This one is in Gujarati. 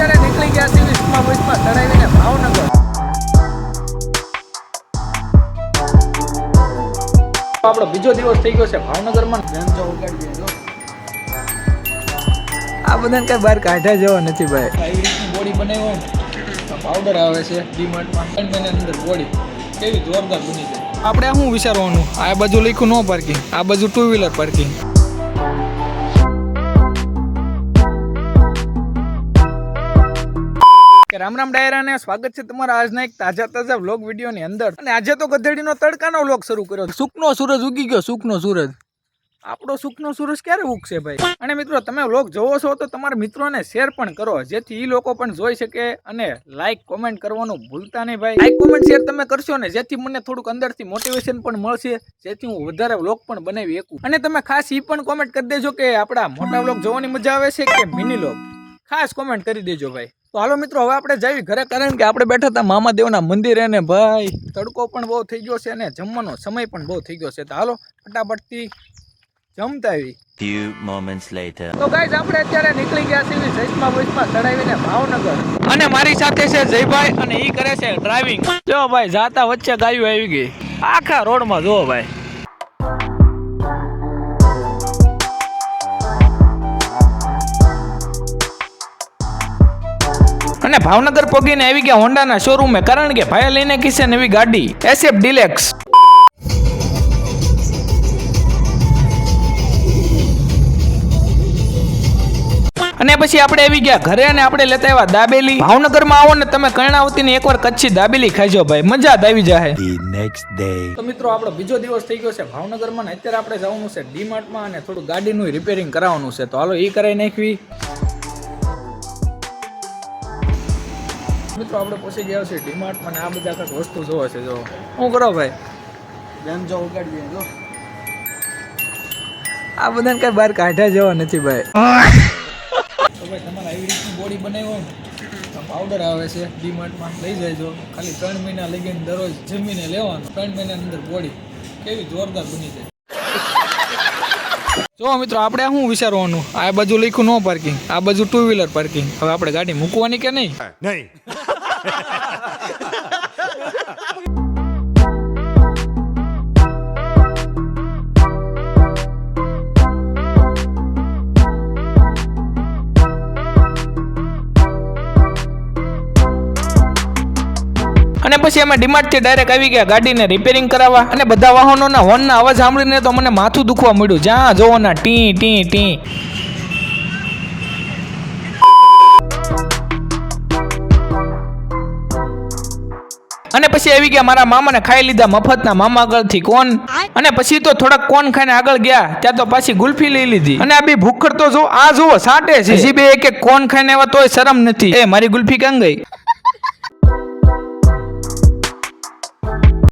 અત્યારે નીકળી ગયા છીએ બસમાં ચડાવીને ભાવનગર. આપણો બીજો દિવસ થઈ ગયો છે ભાવનગરમાં. આ બધાને કઈ બહાર કાઢ્યા જેવો નથી ભાઈ. આવી રીતની બોડી બનાવી હોય ને પાવડર આવે છે ડીમાર્ટમાં 3 મહિનાની અંદર બોડી કેવી જોરદાર બની જાય. આપણે શું વિચારવાનું, આ બાજુ લખ્યું નો પાર્કિંગ, આ બાજુ 2 વ્હીલર પાર્કિંગ. રામ રામ ડાયરાને સ્વાગત છે તમારા આજના એક તાજા વ્લોગ વિડીયોની અંદર. અને આજે તો ગધેડીનો તડકાનો વ્લોગ શરૂ કર્યો. સુખનો સૂરજ ઉગી ગયો, સુખનો સૂરજ. આપણો સુખનો સૂરજ ક્યારે ઉગશે ભાઈ? અને મિત્રો તમે વ્લોગ જોવો છો તો તમારા મિત્રોને શેર પણ કરો, જેથી એ લોકો પણ જોઈ શકે. અને લાઈક કોમેન્ટ કરવાનું ભૂલતા નહીં ભાઈ. લાઈક કોમેન્ટ શેર તમે કરશો ને, જેથી મને થોડુંક અંદરથી મોટિવેશન પણ મળશે, જેથી હું વધારે વ્લોગ પણ બનાવી શકું. અને તમે ખાસ એ પણ કોમેન્ટ કરી દેજો કે આપણા મોટા વ્લોગ જોવાની મજા આવે છે કે મિની વ્લોગ. ખાસ કોમેન્ટ કરી દેજો ભાઈ. તો હાલો મિત્રો, હવે આપણે જઈએ ઘરે, કારણ કે આપણે બેઠા હતા મામાદેવના મંદિરે ને ભાઈ તડકો પણ બહુ થઈ ગયો છે અને જમવાનો સમય પણ બહુ થઈ ગયો છે. તો હાલો ફટાફટથી જમતા આવી. Few moments later. તો ગાઈઝ આપણે અત્યારે નીકળી ગયા છીએ બસમાં ચડાવીને ભાવનગર. અને મારી સાથે છે જયભાઈ અને ઈ કરે છે ડ્રાઇવિંગ. જો ભાઈ જાતા વચ્ચે ગાયું આવી ગઈ આખા રોડમાં. જો ભાઈ અને ભાવનગર પગીને આવી ગયા હોન્ડાના શોરૂમે, કારણ કે ભાઈ લઈને કિસે નવી ગાડી SF ડિલેક્સ. અને પછી આપણે આવી ગયા ઘરે અને આપણે લેતા આવ્યા દાબેલી. ભાવનગરમાં આવો ને તમે કર્ણાવતી ની એકવાર કચ્છી દાબેલી ખાઈજો ભાઈ, મજા જ આવી જાય. તો મિત્રો આપણો બીજો દિવસ થઈ ગયો છે ભાવનગરમાં. અત્યારે આપણે જવાનું છે ડીમાર્ટમાં અને થોડું ગાડીનું રિપેરિંગ કરાવવાનું છે. તો હાલો એ કરાવી નાખવી. મિત્રો આપણે પહોંચી ગયા છે ડીમાર્ટમાં. આ બધા કંઈક વસ્તુ જોવે છે. જો શું કરો ભાઈ? જો ઉગાડીએ. જો આ બધાને કઈ બહાર કાઢ્યા જેવા નથી ભાઈ. તો ભાઈ તમારે આવી રીતની બોડી બનાવી હોય ને પાવડર આવે છે ડીમાર્ટમાં, લઈ જાય. ખાલી 3 મહિના લગીને દરરોજ જમીને લેવાનું. 3 મહિનાની અંદર બોડી કેવી જોરદાર બની જાય. જો મિત્રો આપણે શું વિચારવાનું, આ બાજુ લખ્યું નો પાર્કિંગ, આ બાજુ 2 વ્હીલર પાર્કિંગ. હવે આપણે ગાડી મૂકવાની કે નહીં? અને પછી અમે ડીમાર્ટ થી ડાયરેક્ટ આવી ગયા ગાડીને રિપેરિંગ કરાવવા. અને બધા વાહનોના હોર્નના અવાજ સાંભળીને તો મને માથું દુખવા મળ્યું. જ્યાં જોવો ના ટી ટી ટી. અને પછી આવી ગયા મારા મામાને ખાઈ લીધા મફતના મામા આગળથી કોન. અને પછી તો થોડાક કોન ખાઈને આગળ ગયા ત્યાં તો પાછી ગુલ્ફી લઈ લીધી. અને આ બે ભૂખડ તો જો આ જુઓ સાટે છે. હજી બે એક કોન ખાઈને આવ્યા તોય શરમ નથી. એ મારી ગુલ્ફી ક્યાં ગઈ?